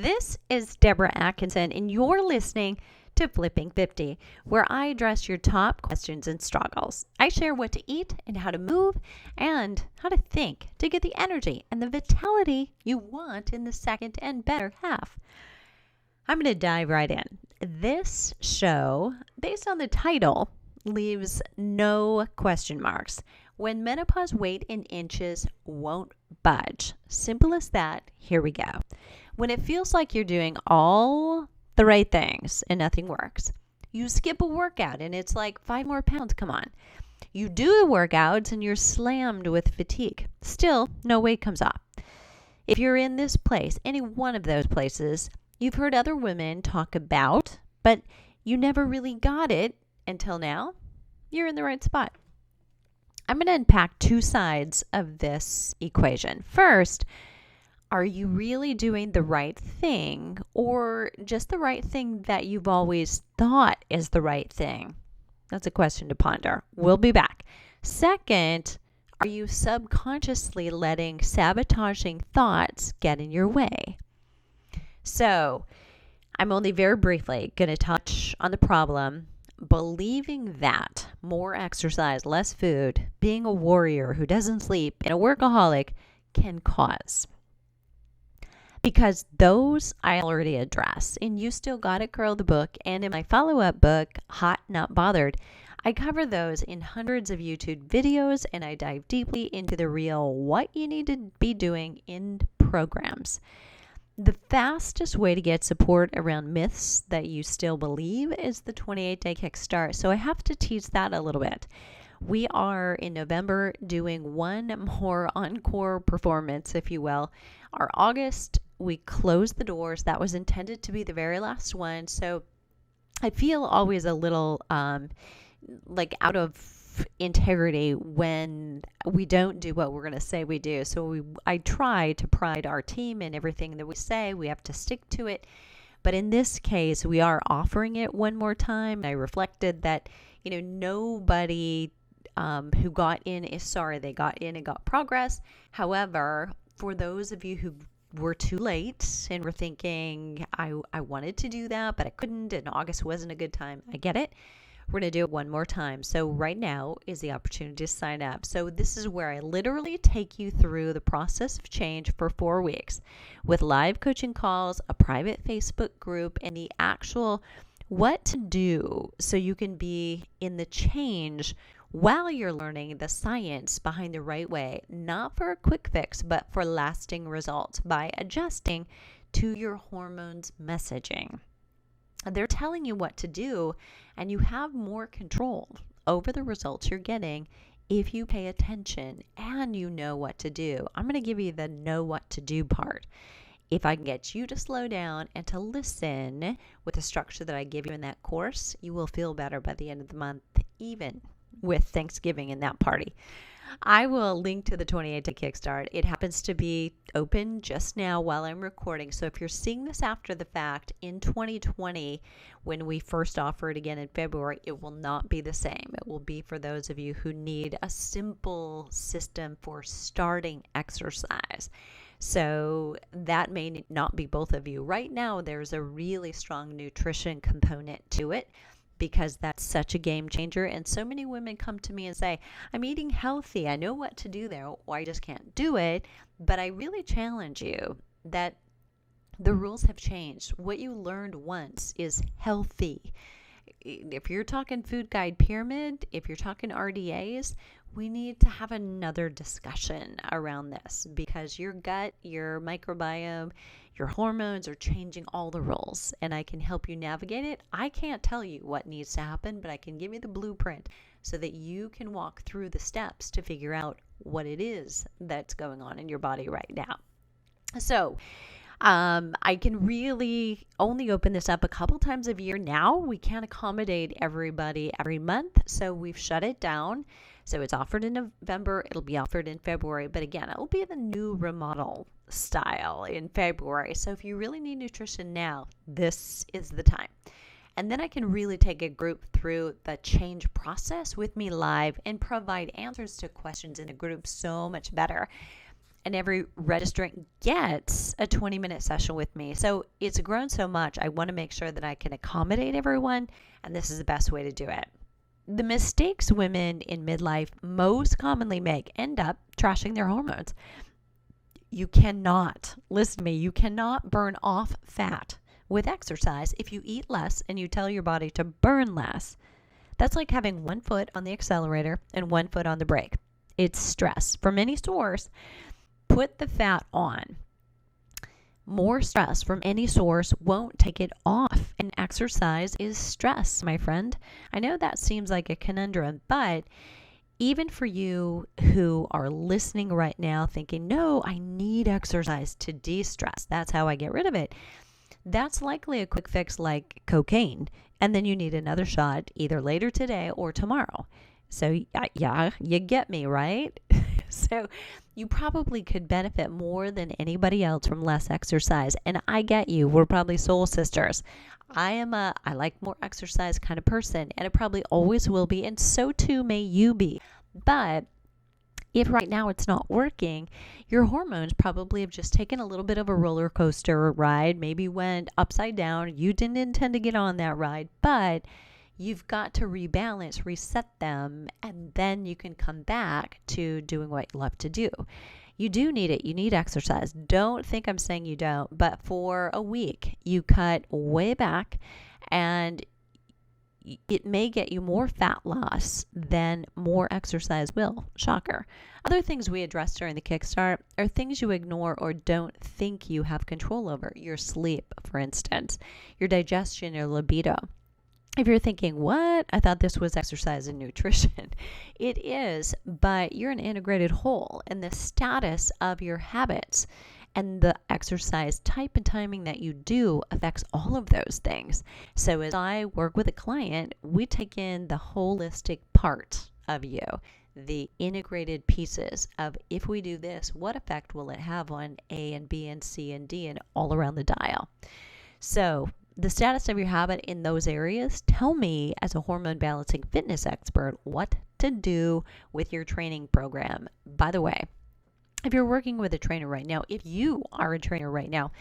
This is Deborah Atkinson, and you're listening to Flipping 50, where I address your top questions and struggles. I share what to eat and how to move and how to think to get the energy and the vitality you want in the second and better half. I'm going to dive right in. This show, based on the title, leaves no question marks. When menopause weight in inches won't budge. Simple as that. Here we go. When it feels like you're doing all the right things and nothing works, you skip a workout and it's like 5 more pounds come on. You do the workouts and you're slammed with fatigue. Still, no weight comes off. If you're in this place, any one of those places, you've heard other women talk about, but you never really got it until now, you're in the right spot. I'm going to unpack 2 sides of this equation. First, are you really doing the right thing or just the right thing that you've always thought is the right thing? That's a question to ponder. We'll be back. Second, are you subconsciously letting sabotaging thoughts get in your way? So, I'm only very briefly going to touch on the problem. Believing that more exercise, less food, being a warrior who doesn't sleep, and a workaholic can cause. Because those I already address in You Still Got It Girl, the book, and in my follow-up book, Hot Not Bothered, I cover those in hundreds of YouTube videos, and I dive deeply into the real what you need to be doing in programs. The fastest way to get support around myths that you still believe is the 28-day kickstart. So I have to teach that a little bit. We are in November doing one more encore performance, if you will. Our August, we closed the doors. That was intended to be the very last one. So I feel always a little like out of integrity when we don't do what we're going to say we do. So I try to pride our team in everything that we say. We have to stick to it. But in this case, we are offering it one more time. I reflected that, nobody who got in is sorry they got in and got progress. However, for those of you who were too late and were thinking, I wanted to do that, but I couldn't, and August wasn't a good time. I get it. We're going to do it one more time. So right now is the opportunity to sign up. So this is where I literally take you through the process of change for 4 weeks with live coaching calls, a private Facebook group, and the actual what to do so you can be in the change while you're learning the science behind the right way, not for a quick fix, but for lasting results by adjusting to your hormones' messaging. They're telling you what to do, and you have more control over the results you're getting if you pay attention and you know what to do. I'm going to give you the know what to do part. If I can get you to slow down and to listen with the structure that I give you in that course, you will feel better by the end of the month, even with Thanksgiving in that party. I will link to the 28-day kickstart. It happens to be open just now while I'm recording. So if you're seeing this after the fact in 2020, when we first offer it again in February, it will not be the same. It will be for those of you who need a simple system for starting exercise. So that may not be both of you. Right now, there's a really strong nutrition component to it, because that's such a game changer. And so many women come to me and say, I'm eating healthy. I know what to do there, or I just can't do it. But I really challenge you that the rules have changed. What you learned once is healthy. If you're talking food guide pyramid, if you're talking RDAs, we need to have another discussion around this, because your gut, your microbiome, your hormones are changing all the rules, and I can help you navigate it. I can't tell you what needs to happen, but I can give you the blueprint so that you can walk through the steps to figure out what it is that's going on in your body right now. So I can really only open this up a couple times a year now. We can't accommodate everybody every month, so we've shut it down. So it's offered in November. It'll be offered in February. But again, it'll be the new remodel style in February. So if you really need nutrition now, this is the time. And then I can really take a group through the change process with me live and provide answers to questions in a group so much better. and every registrant gets a 20-minute session with me. So it's grown so much, I want to make sure that I can accommodate everyone, and this is the best way to do it. The mistakes women in midlife most commonly make end up trashing their hormones. You cannot, listen to me, you cannot burn off fat with exercise if you eat less and you tell your body to burn less. That's like having one foot on the accelerator and one foot on the brake. It's stress from any source. Put the fat on. More stress from any source won't take it off. And exercise is stress, my friend. I know that seems like a conundrum, but even for you who are listening right now thinking, no, I need exercise to de-stress. That's how I get rid of it. That's likely a quick fix like cocaine. And then you need another shot either later today or tomorrow. So yeah, you get me, right? So you probably could benefit more than anybody else from less exercise. And I get you. We're probably soul sisters. I like more exercise kind of person, and it probably always will be. And so too may you be. But if right now it's not working, your hormones probably have just taken a little bit of a roller coaster ride, maybe went upside down. You didn't intend to get on that ride, but you've got to rebalance, reset them, and then you can come back to doing what you love to do. You do need it. You need exercise. Don't think I'm saying you don't, but for a week, you cut way back, and it may get you more fat loss than more exercise will. Shocker. Other things we addressed during the Kickstart are things you ignore or don't think you have control over. Your sleep, for instance, your digestion, your libido. If you're thinking, what? I thought this was exercise and nutrition. It is, but you're an integrated whole, and the status of your habits and the exercise type and timing that you do affects all of those things. So as I work with a client, we take in the holistic part of you, the integrated pieces of, if we do this, what effect will it have on A and B and C and D and all around the dial? So the status of your habit in those areas tell me, as a hormone balancing fitness expert, what to do with your training program. By the way, if you're working with a trainer right now, if you are a trainer right now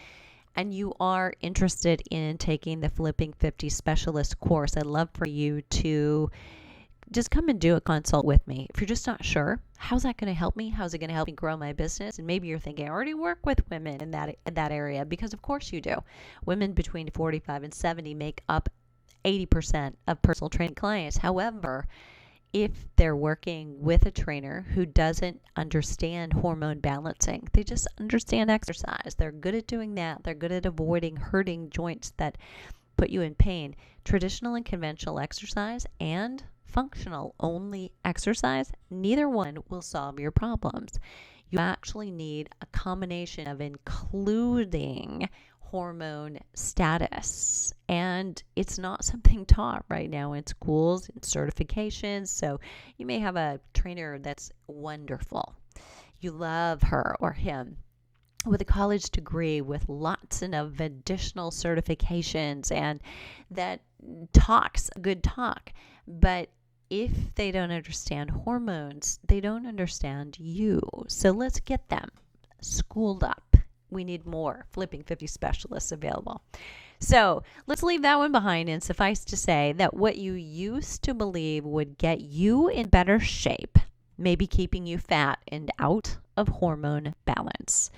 and you are interested in taking the Flipping 50 Specialist course, I'd love for you to just come and do a consult with me. If you're just not sure, how's that going to help me? How's it going to help me grow my business? And maybe you're thinking, I already work with women in that area, because of course you do. Women between 45 and 70 make up 80% of personal training clients. However, if they're working with a trainer who doesn't understand hormone balancing, they just understand exercise. They're good at doing that. They're good at avoiding hurting joints that put you in pain. Traditional and conventional exercise and functional only exercise, neither one will solve your problems. You actually need a combination of including hormone status, and it's not something taught right now in schools and certifications. So you may have a trainer that's wonderful, you love her or him, with a college degree with lots of additional certifications, and that talks a good talk, but if they don't understand hormones, they don't understand you. So let's get them schooled up. We need more Flipping 50 specialists available. So let's leave that one behind, and suffice to say that what you used to believe would get you in better shape may be keeping you fat and out of hormone balance.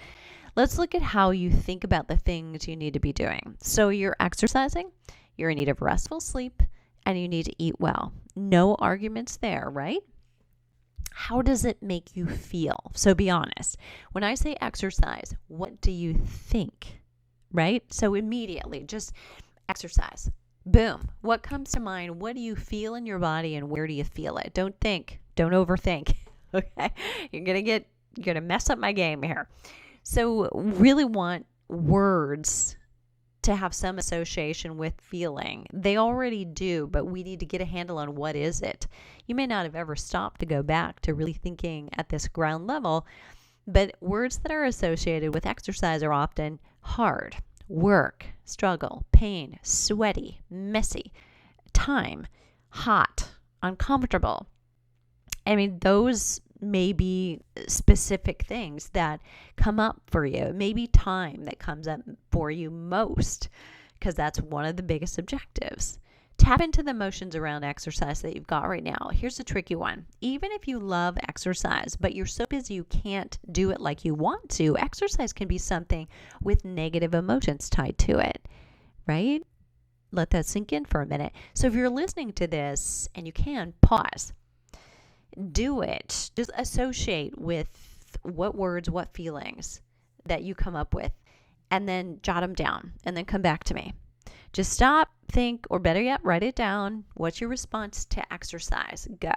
Let's look at how you think about the things you need to be doing. So you're exercising, you're in need of restful sleep, and you need to eat well. No arguments there, right? How does it make you feel? So be honest. When I say exercise, what do you think, right? So immediately, just exercise. Boom. What comes to mind? What do you feel in your body, and where do you feel it? Don't think. Don't overthink. Okay? You're going to mess up my game here. So really want words to have some association with feeling. They already do, but we need to get a handle on what is it. You may not have ever stopped to go back to really thinking at this ground level, but words that are associated with exercise are often hard, work, struggle, pain, sweaty, messy, time, hot, uncomfortable. I mean, those maybe specific things that come up for you. Maybe time that comes up for you most, because that's one of the biggest objectives. Tap into the emotions around exercise that you've got right now. Here's a tricky one. Even if you love exercise, but you're so busy you can't do it like you want to, exercise can be something with negative emotions tied to it, right? Let that sink in for a minute. So if you're listening to this and you can, pause. Do it. Just associate with what words, what feelings that you come up with, and then jot them down, and then come back to me. Just stop, think, or better yet, write it down. What's your response to exercise? Go.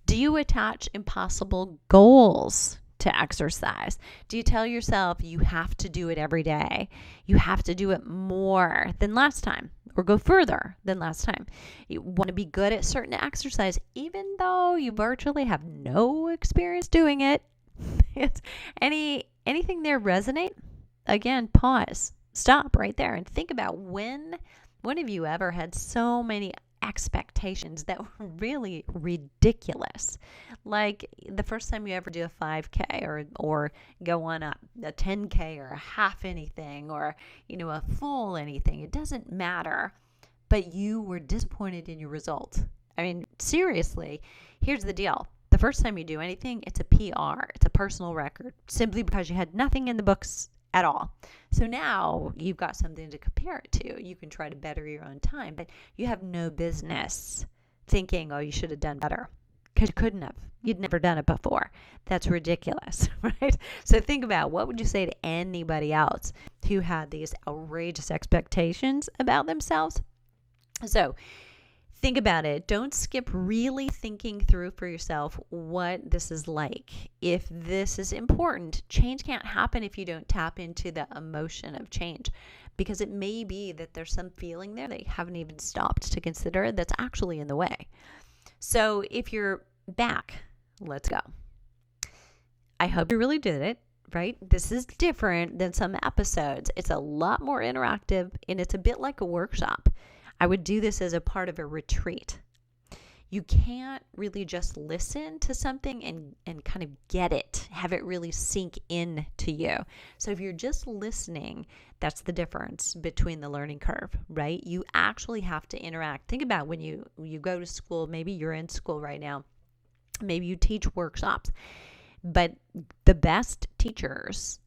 Do you attach impossible goals to exercise? Do you tell yourself you have to do it every day? You have to do it more than last time, or go further than last time. You want to be good at certain exercise, even though you virtually have no experience doing it. Anything there resonate? Again, pause. Stop right there and think about when have you ever had so many expectations that were really ridiculous? Like the first time you ever do a 5K or go on a 10K or a half anything or, a full anything. It doesn't matter, but you were disappointed in your result. I mean, seriously, here's the deal. The first time you do anything, it's a PR. It's a personal record, simply because you had nothing in the books at all. So now you've got something to compare it to. You can try to better your own time, but you have no business thinking, oh, you should have done better, because you couldn't have. You'd never done it before. That's ridiculous, right? So think about, what would you say to anybody else who had these outrageous expectations about themselves? So think about it. Don't skip really thinking through for yourself what this is like. If this is important, change can't happen if you don't tap into the emotion of change, because it may be that there's some feeling there that you haven't even stopped to consider that's actually in the way. So if you're back, let's go. I hope you really did it, right? This is different than some episodes. It's a lot more interactive, and it's a bit like a workshop. I would do this as a part of a retreat. You can't really just listen to something and kind of get it, have it really sink in to you. So if you're just listening, that's the difference between the learning curve, right? You actually have to interact. Think about when you go to school, maybe you're in school right now, maybe you teach workshops, but the best teachers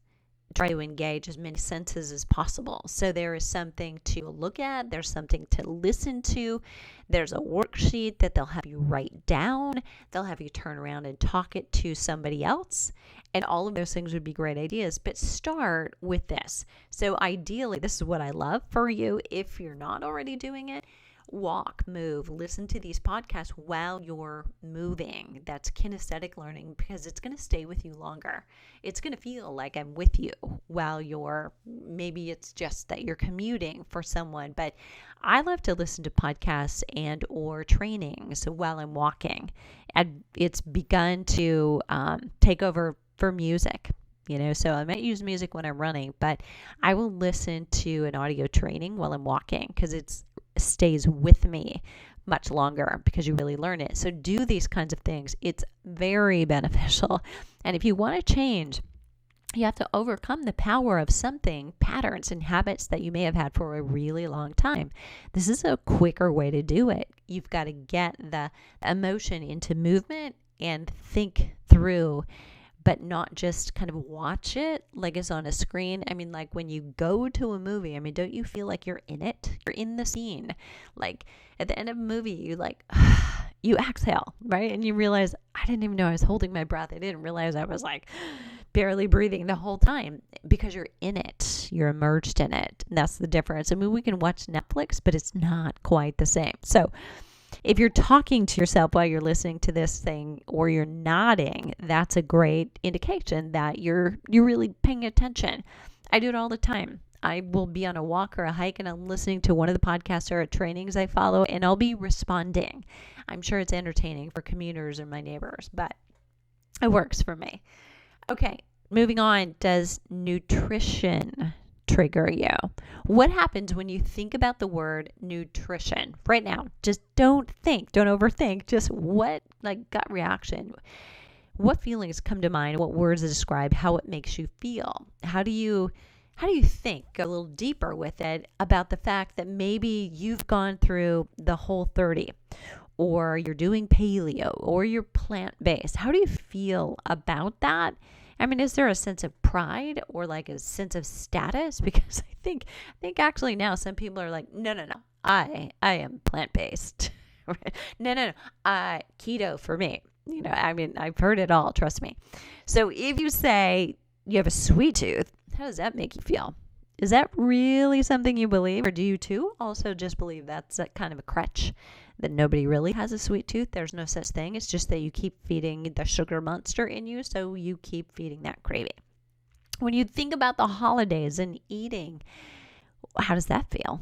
try to engage as many senses as possible. So there is something to look at, there's something to listen to, there's a worksheet that they'll have you write down, they'll have you turn around and talk it to somebody else, and all of those things would be great ideas. But start with this. So ideally, this is what I love for you if you're not already doing it. Walk, move, listen to these podcasts while you're moving. That's kinesthetic learning, because it's going to stay with you longer. It's going to feel like I'm with you while maybe it's just that you're commuting for someone, but I love to listen to podcasts and or trainings while I'm walking. And it's begun to take over for music. So I might use music when I'm running, but I will listen to an audio training while I'm walking, because it stays with me much longer, because you really learn it. So do these kinds of things. It's very beneficial. And if you want to change, you have to overcome the power of patterns and habits that you may have had for a really long time. This is a quicker way to do it. You've got to get the emotion into movement and think through, but not just kind of watch it like it's on a screen. I mean, like when you go to a movie, don't you feel like you're in it? You're in the scene. Like at the end of a movie, you exhale, right? And you realize, I didn't even know I was holding my breath. I didn't realize I was like barely breathing the whole time, because you're in it. You're immersed in it. And that's the difference. We can watch Netflix, but it's not quite the same. So if you're talking to yourself while you're listening to this thing, or you're nodding, that's a great indication that you're really paying attention. I do it all the time. I will be on a walk or a hike, and I'm listening to one of the podcasts or trainings I follow, and I'll be responding. I'm sure it's entertaining for commuters or my neighbors, but it works for me. Okay, moving on. Does nutrition trigger you? What happens when you think about the word nutrition right now? Just don't overthink. Just what, like, gut reaction? What feelings come to mind? What words describe how it makes you feel? How do you think, go a little deeper with it, about the fact that maybe you've gone through the Whole30, or you're doing paleo, or you're plant-based? How do you feel about that? I mean, is there a sense of pride or like a sense of status? Because I think actually now some people are like, no, I am plant-based. No, keto for me. I mean, I've heard it all, trust me. So if you say you have a sweet tooth, how does that make you feel? Is that really something you believe? Or do you too also just believe that's a kind of a crutch, that nobody really has a sweet tooth? There's no such thing. It's just that you keep feeding the sugar monster in you, so you keep feeding that craving. When you think about the holidays and eating, how does that feel?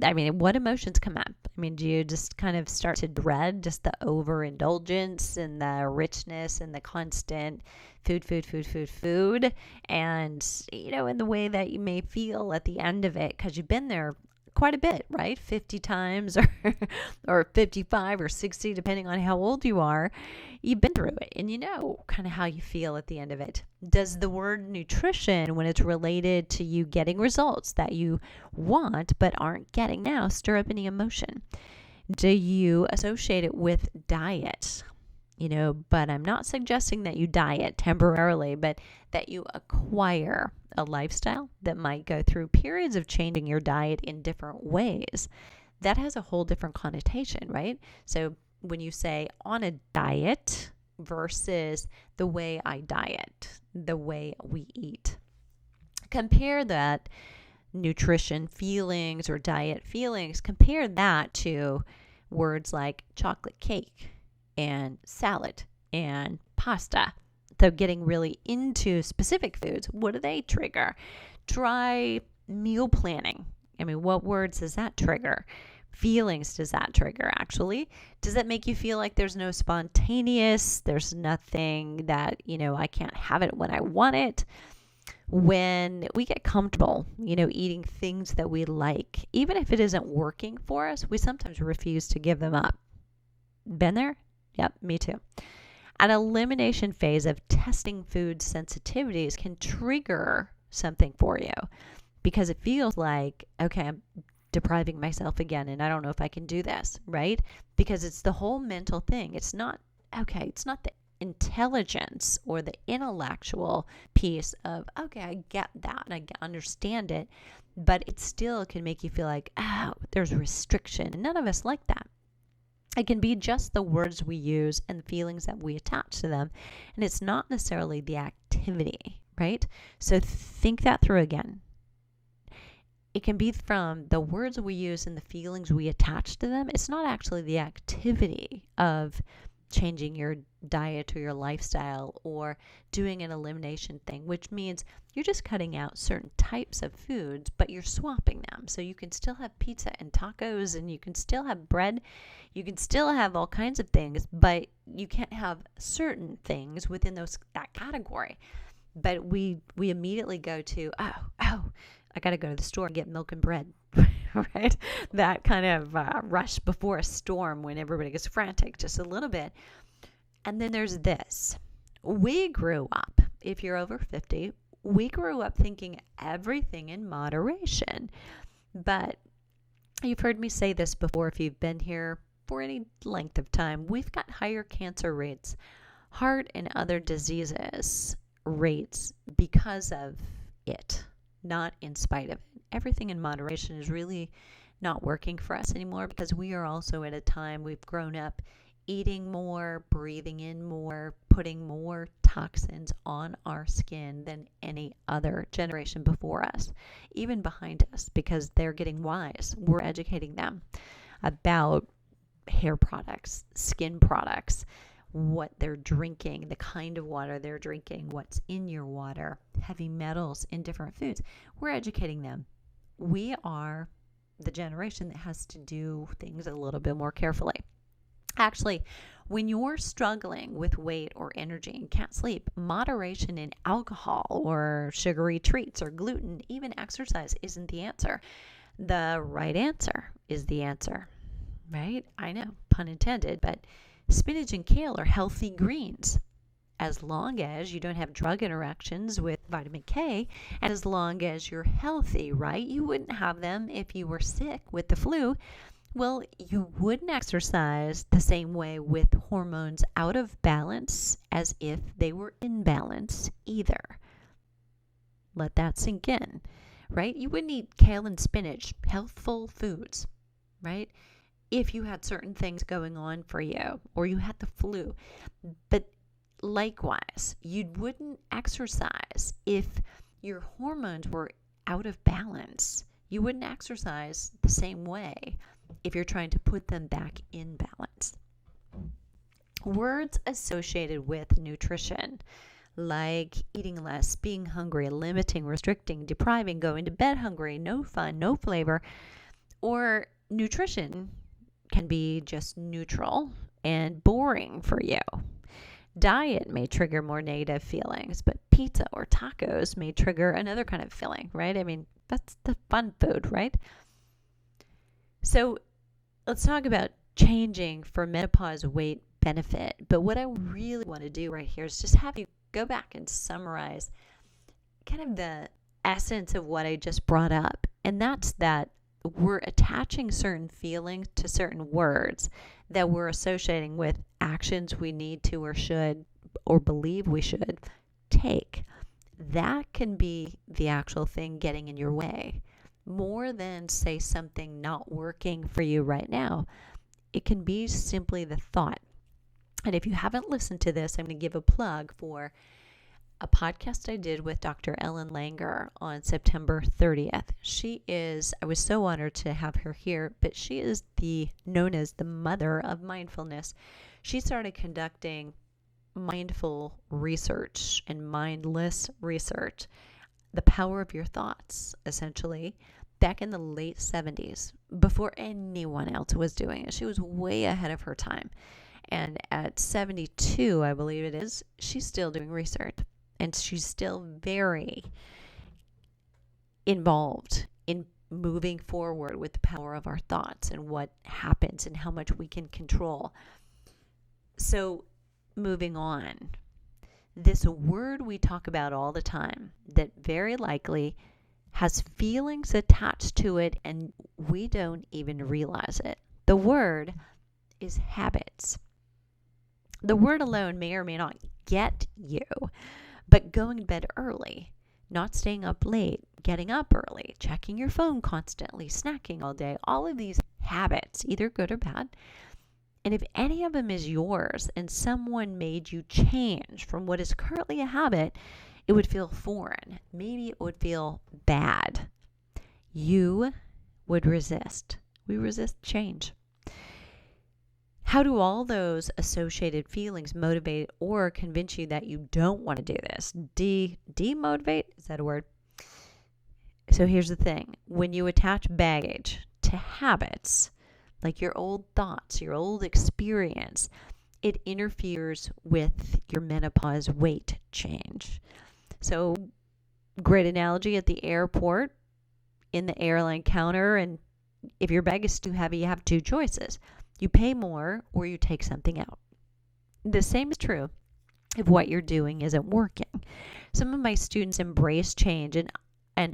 I mean, what emotions come up? I mean, do you just kind of start to dread just the overindulgence and the richness and the constant food, and, in the way that you may feel at the end of it, because you've been there quite a bit, right? 50 times or 55 or 60, depending on how old you are. You've been through it and you know kind of how you feel at the end of it. Does the word nutrition, when it's related to you getting results that you want but aren't getting now, stir up any emotion? Do you associate it with diet? But I'm not suggesting that you diet temporarily, but that you acquire a lifestyle that might go through periods of changing your diet in different ways. That has a whole different connotation, right? So when you say on a diet versus the way I diet, the way we eat, compare that nutrition feelings or diet feelings, compare that to words like chocolate cake and salad and pasta. So getting really into specific foods, what do they trigger? Try meal planning. I mean, what words does that trigger? Feelings does that trigger, actually? Does that make you feel like there's no spontaneous, there's nothing that, I can't have it when I want it? When we get comfortable, eating things that we like, even if it isn't working for us, we sometimes refuse to give them up. Been there? Yep, me too. An elimination phase of testing food sensitivities can trigger something for you because it feels like, okay, I'm depriving myself again and I don't know if I can do this, right? Because it's the whole mental thing. It's not the intelligence or the intellectual piece of, okay, I get that and I understand it, but it still can make you feel like, oh, there's restriction. And none of us like that. It can be just the words we use and the feelings that we attach to them. And it's not necessarily the activity, right? So think that through again. It can be from the words we use and the feelings we attach to them. It's not actually the activity of changing your diet or your lifestyle or doing an elimination thing, which means you're just cutting out certain types of foods, but you're swapping them. So you can still have pizza and tacos, and you can still have bread. You can still have all kinds of things, but you can't have certain things within that category. But we immediately go to, oh, I got to go to the store and get milk and bread, right? That kind of rush before a storm when everybody gets frantic just a little bit. And then there's this. We grew up, if you're over 50, we grew up thinking everything in moderation. But you've heard me say this before if you've been here for any length of time. We've got higher cancer rates, heart and other diseases rates because of it, not in spite of it. Everything in moderation is really not working for us anymore because we are also at a time we've grown up eating more, breathing in more, putting more toxins on our skin than any other generation before us, even behind us, because they're getting wise. We're educating them about hair products, skin products, what they're drinking, the kind of water they're drinking, what's in your water, heavy metals in different foods. We're educating them. We are the generation that has to do things a little bit more carefully. Actually, when you're struggling with weight or energy and can't sleep, moderation in alcohol or sugary treats or gluten, even exercise, isn't the answer. The right answer is the answer, right? I know, pun intended, but spinach and kale are healthy greens as long as you don't have drug interactions with vitamin K and as long as you're healthy, right? You wouldn't have them if you were sick with the flu. Well, you wouldn't exercise the same way with hormones out of balance as if they were in balance either. Let that sink in, right? You wouldn't eat kale and spinach, healthful foods, right? If you had certain things going on for you or you had the flu. But likewise, you wouldn't exercise if your hormones were out of balance. You wouldn't exercise the same way if you're trying to put them back in balance. Words associated with nutrition, like eating less, being hungry, limiting, restricting, depriving, going to bed hungry, no fun, no flavor, or nutrition can be just neutral and boring for you. Diet may trigger more negative feelings, but pizza or tacos may trigger another kind of feeling, right? I mean, that's the fun food, right? So let's talk about changing for menopause weight benefit. But what I really want to do right here is just have you go back and summarize kind of the essence of what I just brought up. And that's that we're attaching certain feelings to certain words that we're associating with actions we need to or should or believe we should take. That can be the actual thing getting in your way. More than, say, something not working for you right now. It can be simply the thought. And if you haven't listened to this, I'm going to give a plug for a podcast I did with Dr. Ellen Langer on September 30th. I was so honored to have her here, but she is known as the mother of mindfulness. She started conducting mindful research and mindless research, the power of your thoughts, essentially, back in the late 70s, before anyone else was doing it. She was way ahead of her time. And at 72, I believe it is, she's still doing research. And she's still very involved in moving forward with the power of our thoughts and what happens and how much we can control. So, moving on. This word we talk about all the time that very likely has feelings attached to it and we don't even realize it. The word is habits. The word alone may or may not get you, but going to bed early, not staying up late, getting up early, checking your phone constantly, snacking all day, all of these habits, either good or bad. And if any of them is yours and someone made you change from what is currently a habit, it would feel foreign. Maybe it would feel bad. You would resist. We resist change. How do all those associated feelings motivate or convince you that you don't want to do this? Demotivate? Is that a word? So here's the thing. When you attach baggage to habits, like your old thoughts, your old experience, it interferes with your menopause weight change. So, great analogy at the airport, in the airline counter, and if your bag is too heavy, you have two choices. You pay more or you take something out. The same is true if what you're doing isn't working. Some of my students embrace change and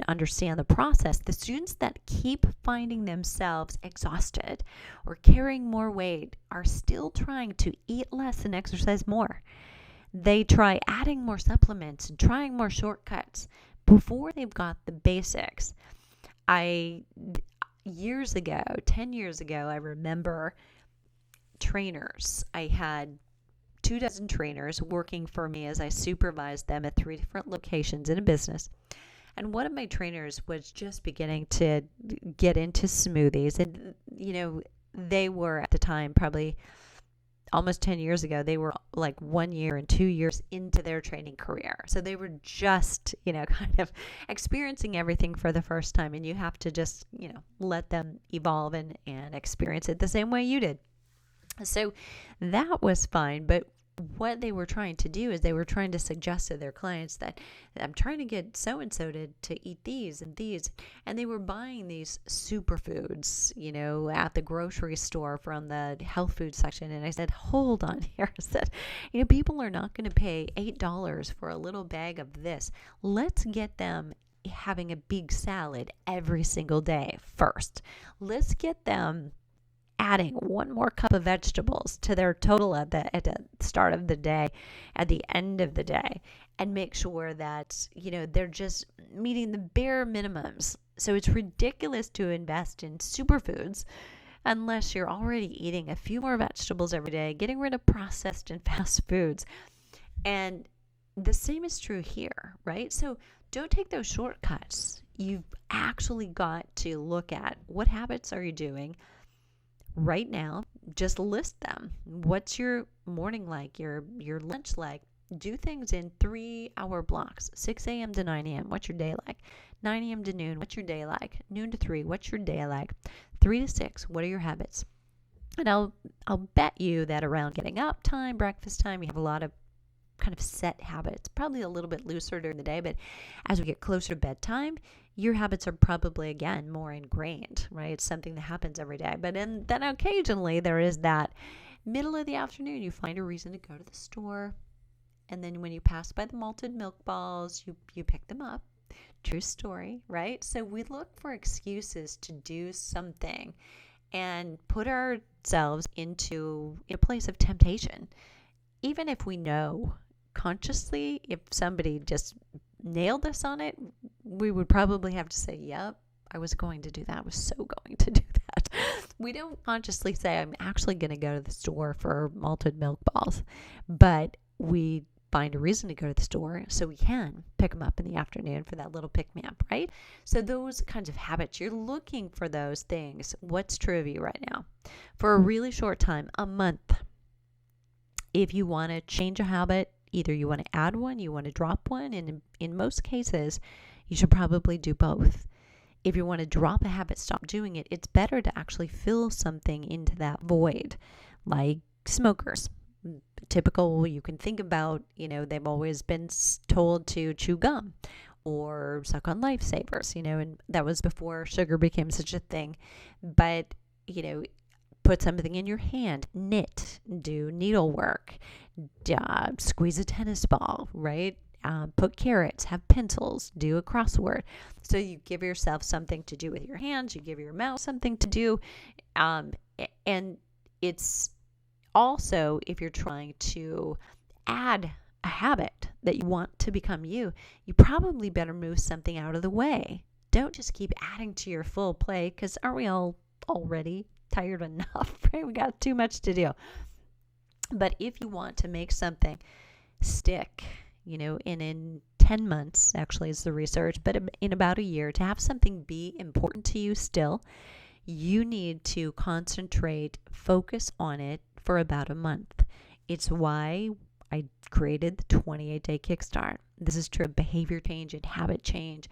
understand the process. The students that keep finding themselves exhausted or carrying more weight are still trying to eat less and exercise more. They try adding more supplements and trying more shortcuts before they've got the basics. 10 years ago, I remember trainers. I had 24 trainers working for me as I supervised them at 3 different locations in a business. And one of my trainers was just beginning to get into smoothies. And, they were at the time, probably almost 10 years ago, they were like 1 year and 2 years into their training career. So they were just, kind of experiencing everything for the first time. And you have to just, let them evolve and experience it the same way you did. So that was fine. But what they were trying to do is they were trying to suggest to their clients that I'm trying to get so-and-so to eat these and these. And they were buying these superfoods, at the grocery store from the health food section. And I said, hold on here. I said, people are not going to pay $8 for a little bag of this. Let's get them having a big salad every single day first. Let's get them adding one more cup of vegetables to their total at the start of the day, at the end of the day, and make sure that, they're just meeting the bare minimums. So it's ridiculous to invest in superfoods unless you're already eating a few more vegetables every day, getting rid of processed and fast foods. And the same is true here, right? So don't take those shortcuts. You've actually got to look at what habits are you doing right now. Just list them. What's your morning like, your lunch like? Do things in 3-hour blocks. 6 a.m. to 9 a.m. What's your day like? 9 a.m. to noon. What's your day like? Noon to 3. What's your day like? 3 to 6. What are your habits? And I'll bet you that around getting up time, breakfast time, you have a lot of kind of set habits, probably a little bit looser during the day, but as we get closer to bedtime, your habits are probably, again, more ingrained, right? It's something that happens every day. But then occasionally there is that middle of the afternoon, you find a reason to go to the store. And then when you pass by the malted milk balls, you pick them up. True story, right? So we look for excuses to do something and put ourselves into a place of temptation. Even if we know consciously, if somebody just nailed us on it, we would probably have to say, yep, I was going to do that. I was so going to do that. We don't consciously say, I'm actually going to go to the store for malted milk balls, but we find a reason to go to the store so we can pick them up in the afternoon for that little pick-me-up, right? So those kinds of habits, you're looking for those things. What's true of you right now? For a really short time, a month. If you want to change a habit, either you want to add one, you want to drop one, and in most cases, you should probably do both. If you want to drop a habit, stop doing it, it's better to actually fill something into that void, like smokers. Typical, you can think about, they've always been told to chew gum or suck on lifesavers, and that was before sugar became such a thing. But, put something in your hand, knit, do needlework, squeeze a tennis ball, right? Put carrots, have pencils, do a crossword. So you give yourself something to do with your hands, you give your mouth something to do. And it's also, if you're trying to add a habit that you want to become you probably better move something out of the way. Don't just keep adding to your full plate, because aren't we all already tired enough, right? We got too much to do. But if you want to make something stick, in 10 months, actually is the research, but in about a year, to have something be important to you still, you need to concentrate, focus on it for about a month. It's why I created the 28-day kickstart. This is true of behavior change and habit change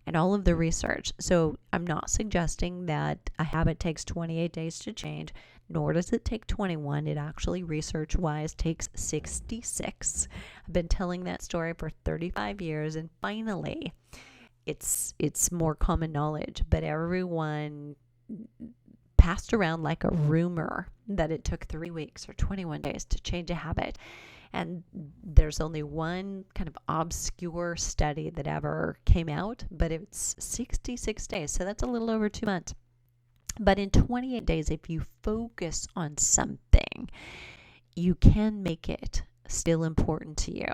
and all of the research. So I'm not suggesting that a habit takes 28 days to change, nor does it take 21. It actually, research-wise, takes 66. I've been telling that story for 35 years, and finally, it's more common knowledge. But everyone passed around like a rumor that it took 3 weeks or 21 days to change a habit. And there's only one kind of obscure study that ever came out, but it's 66 days. So that's a little over 2 months. But in 28 days, if you focus on something, you can make it still important to you.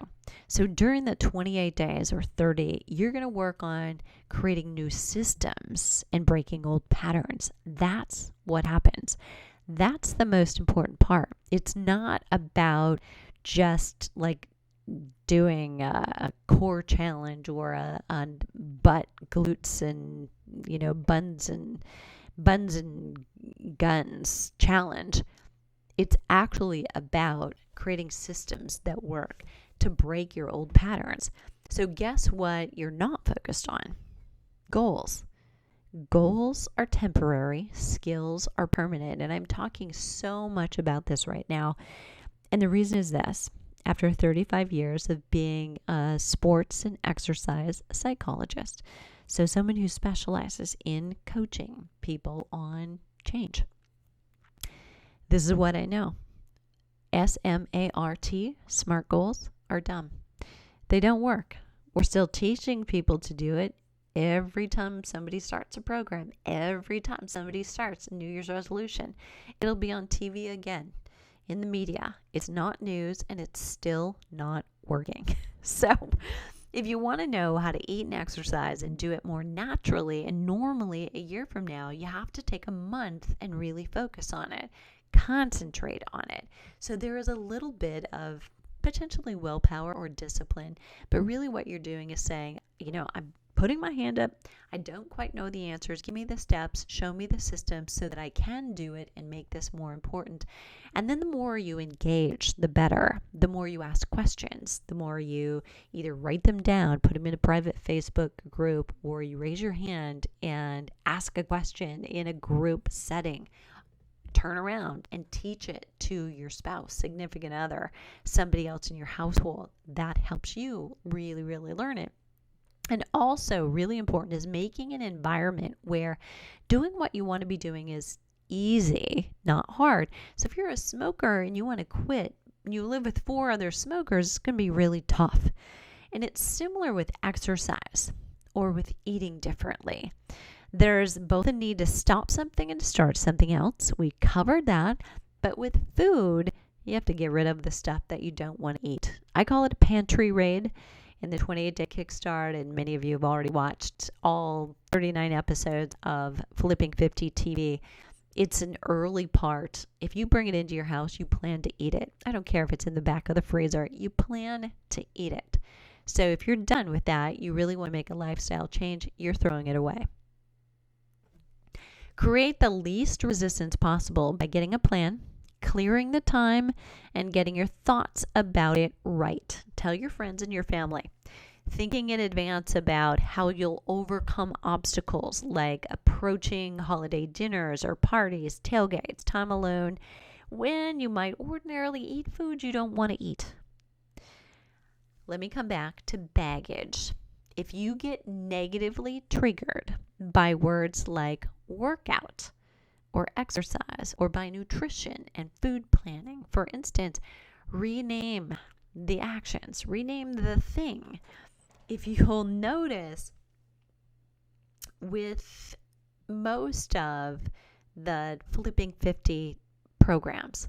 So during the 28 days or 30, you're going to work on creating new systems and breaking old patterns. That's what happens. That's the most important part. It's not about just like doing a core challenge or a butt, glutes, and buns and guns challenge. It's actually about creating systems that work to break your old patterns. So guess what you're not focused on? Goals. Goals are temporary, skills are permanent. And I'm talking so much about this right now. And the reason is this. After 35 years of being a sports and exercise psychologist, so someone who specializes in coaching people on change, this is what I know. SMART, SMART goals, are dumb. They don't work. We're still teaching people to do it every time somebody starts a program, every time somebody starts a New Year's resolution. It'll be on TV again, in the media. It's not news, and it's still not working. So if you want to know how to eat and exercise and do it more naturally and normally a year from now, you have to take a month and really focus on it, concentrate on it. So there is a little bit of potentially willpower or discipline, but really what you're doing is saying, I'm putting my hand up. I don't quite know the answers. Give me the steps, show me the system so that I can do it and make this more important. And then the more you engage, the better. The more you ask questions, the more you either write them down, put them in a private Facebook group, or you raise your hand and ask a question in a group setting. Turn around and teach it to your spouse, significant other, somebody else in your household. That helps you really, really learn it. And also really important is making an environment where doing what you want to be doing is easy, not hard. So if you're a smoker and you want to quit, and you live with 4 other smokers, it's going to be really tough. And it's similar with exercise or with eating differently. There's both a need to stop something and to start something else. We covered that. But with food, you have to get rid of the stuff that you don't want to eat. I call it a pantry raid. In the 28-day kickstart, and many of you have already watched all 39 episodes of Flipping 50 TV. It's an early part. If you bring it into your house, you plan to eat it. I don't care if it's in the back of the freezer. You plan to eat it. So if you're done with that, you really want to make a lifestyle change, you're throwing it away. Create the least resistance possible by getting a plan, clearing the time, and getting your thoughts about it right. Tell your friends and your family. Thinking in advance about how you'll overcome obstacles like approaching holiday dinners or parties, tailgates, time alone, when you might ordinarily eat food you don't want to eat. Let me come back to baggage. If you get negatively triggered by words like workout, or exercise, or by nutrition and food planning, for instance, rename the actions, rename the thing. If you'll notice, with most of the Flipping 50 programs,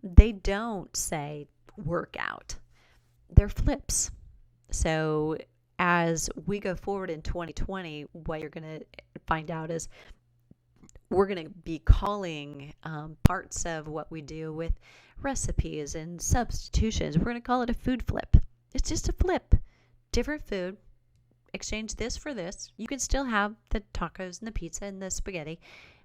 they don't say workout. They're flips. So as we go forward in 2020, what you're going to find out is we're going to be calling parts of what we do with recipes and substitutions. We're going to call it a food flip. It's just a flip. Different food. Exchange this for this. You can still have the tacos and the pizza and the spaghetti,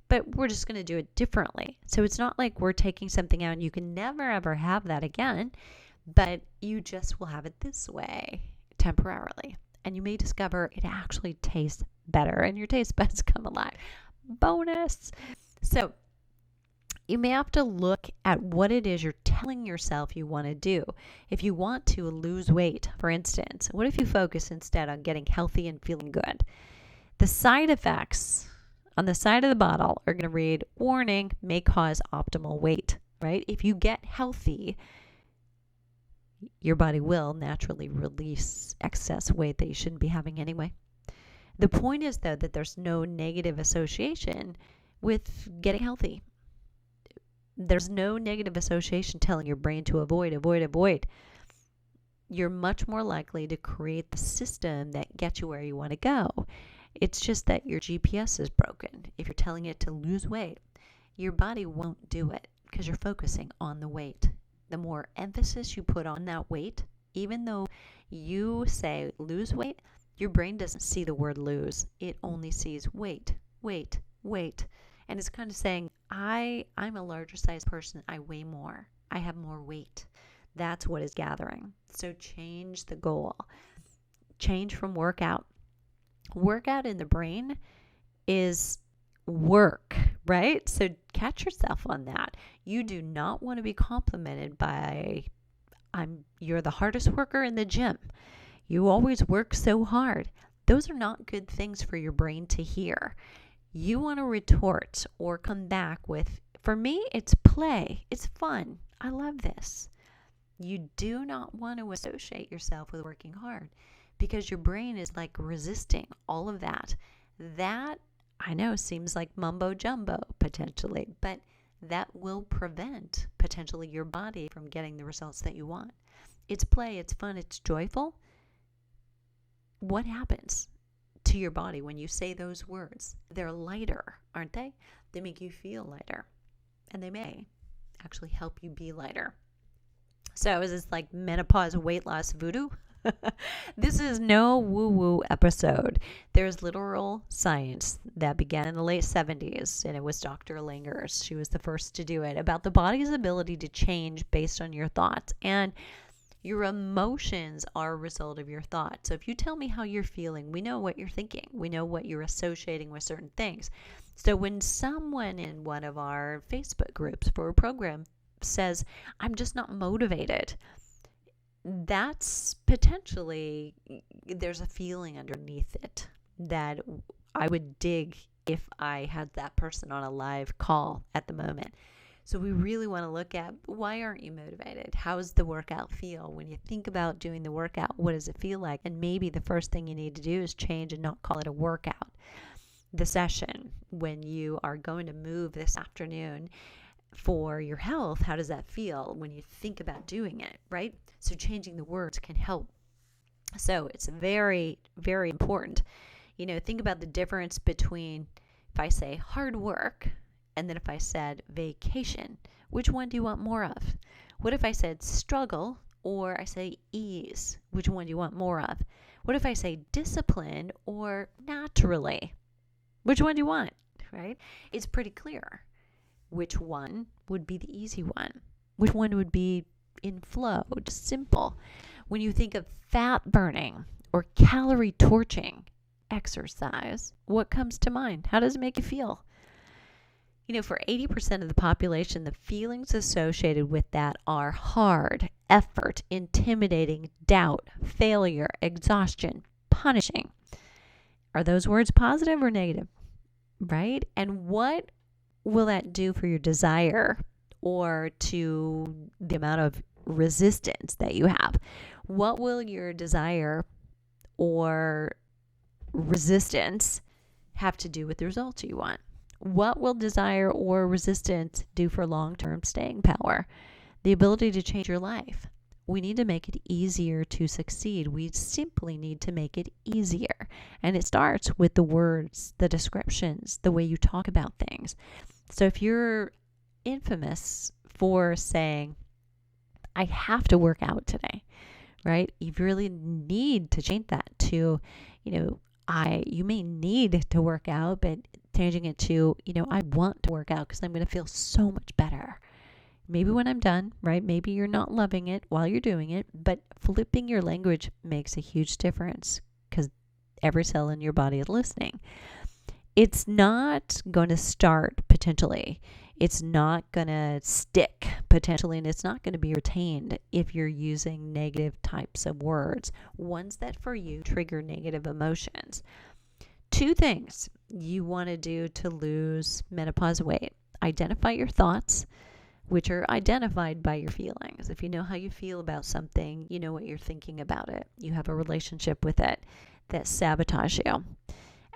but we're just going to do it differently. So it's not like we're taking something out and you can never ever have that again, but you just will have it this way temporarily. And you may discover it actually tastes better and your taste buds come alive. Bonus. So you may have to look at what it is you're telling yourself you want to do. If you want to lose weight, for instance, what if you focus instead on getting healthy and feeling good? The side effects on the side of the bottle are going to read, warning, may cause optimal weight, right? If you get healthy, your body will naturally release excess weight that you shouldn't be having anyway. The point is, though, that there's no negative association with getting healthy. There's no negative association telling your brain to avoid. You're much more likely to create the system that gets you where you want to go. It's just that your GPS is broken. If you're telling it to lose weight, your body won't do it because you're focusing on the weight. The more emphasis you put on that weight, even though you say lose weight, your brain doesn't see the word lose. It only sees weight. And it's kind of saying, I'm a larger size person. I weigh more. I have more weight. That's what is gathering. So change the goal. Change from workout. Workout in the brain is work, right? So catch yourself on that. You do not want to be complimented by, you're the hardest worker in the gym. You always work so hard. Those are not good things for your brain to hear. You want to retort or come back with, for me, it's play. It's fun. I love this. You do not want to associate yourself with working hard because your brain is like resisting all of that. That, I know, seems like mumbo jumbo potentially, but that will prevent potentially your body from getting the results that you want. It's play, it's fun, it's joyful. What happens to your body when you say those words? They're lighter, aren't they? They make you feel lighter, and they may actually help you be lighter. So is this like menopause weight loss voodoo? This is no woo-woo episode. There's literal science that began in the late 70s, and it was Dr. Langer's. She was the first to do it, about the body's ability to change based on your thoughts. And your emotions are a result of your thoughts. So if you tell me how you're feeling, we know what you're thinking. We know what you're associating with certain things. So when someone in one of our Facebook groups for a program says, I'm just not motivated, that's potentially, there's a feeling underneath it that I would dig if I had that person on a live call at the moment. So we really want to look at, why aren't you motivated? How does the workout feel? When you think about doing the workout, what does it feel like? And maybe the first thing you need to do is change and not call it a workout. The session, when you are going to move this afternoon for your health, how does that feel when you think about doing it, right? So changing the words can help. So it's very, very important. Think about the difference between if I say hard work and then if I said vacation. Which one do you want more of? What if I said struggle or I say ease? Which one do you want more of? What if I say discipline or naturally? Which one do you want, right? It's pretty clear which one would be the easy one. Which one would be in flow, just simple. When you think of fat burning or calorie torching exercise, what comes to mind? How does it make you feel? For 80% of the population, the feelings associated with that are hard, effort, intimidating, doubt, failure, exhaustion, punishing. Are those words positive or negative? Right? And what will that do for your desire or to the amount of resistance that you have? What will your desire or resistance have to do with the results you want? What will desire or resistance do for long-term staying power? The ability to change your life. We need to make it easier to succeed. We simply need to make it easier. And it starts with the words, the descriptions, the way you talk about things. So if you're infamous for saying, I have to work out today, right? You really need to change that to, you may need to work out, but changing it to, I want to work out because I'm going to feel so much better. Maybe when I'm done, right? Maybe you're not loving it while you're doing it, but flipping your language makes a huge difference because every cell in your body is listening. It's not going to start potentially. It's not going to stick potentially, and it's not going to be retained if you're using negative types of words, ones that for you trigger negative emotions. 2 things you want to do to lose menopause weight. Identify your thoughts, which are identified by your feelings. If you know how you feel about something, you know what you're thinking about it. You have a relationship with it that sabotages you.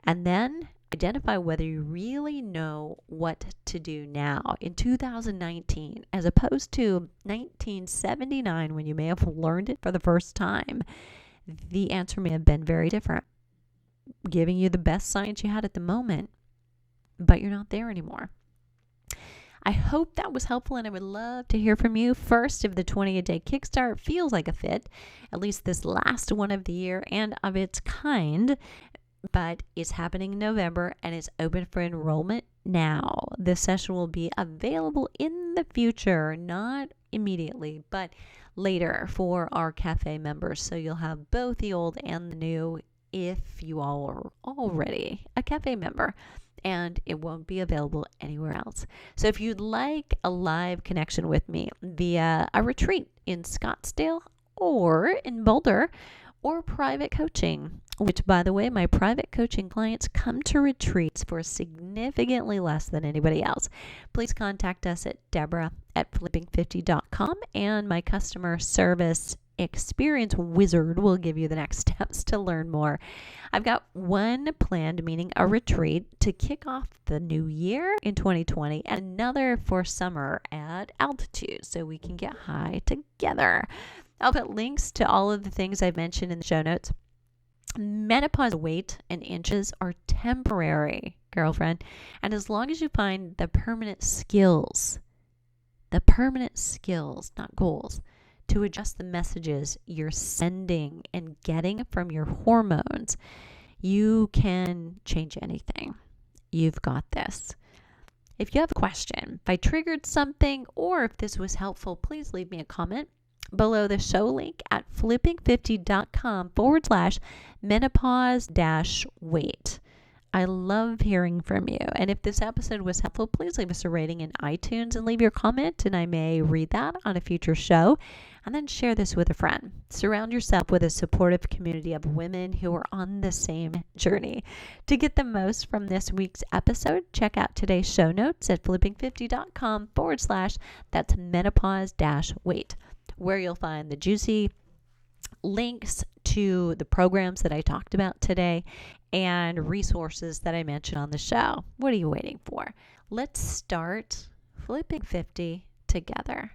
And then identify whether you really know what to do now in 2019 as opposed to 1979 when you may have learned it for the first time. The answer may have been very different, giving you the best science you had at the moment, but you're not there anymore. I hope that was helpful, and I would love to hear from you. First, if the 28-day Kickstart feels like a fit, at least this last one of the year and of its kind, but it's happening in November and it's open for enrollment now. This session will be available in the future, not immediately, but later for our cafe members. So you'll have both the old and the new if you all are already a cafe member, and it won't be available anywhere else. So if you'd like a live connection with me via a retreat in Scottsdale or in Boulder, or private coaching, which, by the way, my private coaching clients come to retreats for significantly less than anybody else, please contact us at Deborah@flipping50.com, and my customer service experience wizard will give you the next steps to learn more. I've got one planned, meaning a retreat to kick off the new year in 2020, and another for summer at altitude so we can get high together. I'll put links to all of the things I've mentioned in the show notes. Menopause weight and inches are temporary, girlfriend. And as long as you find the permanent skills, not goals, to adjust the messages you're sending and getting from your hormones, you can change anything. You've got this. If you have a question, if I triggered something, or if this was helpful, please leave me a comment below the show link at flipping50.com/menopause-weight. I love hearing from you. And if this episode was helpful, please leave us a rating in iTunes and leave your comment, and I may read that on a future show. And then share this with a friend. Surround yourself with a supportive community of women who are on the same journey. To get the most from this week's episode, check out today's show notes at flipping50.com/that's menopause-weight, where you'll find the juicy links to the programs that I talked about today and resources that I mentioned on the show. What are you waiting for? Let's start flipping 50 together.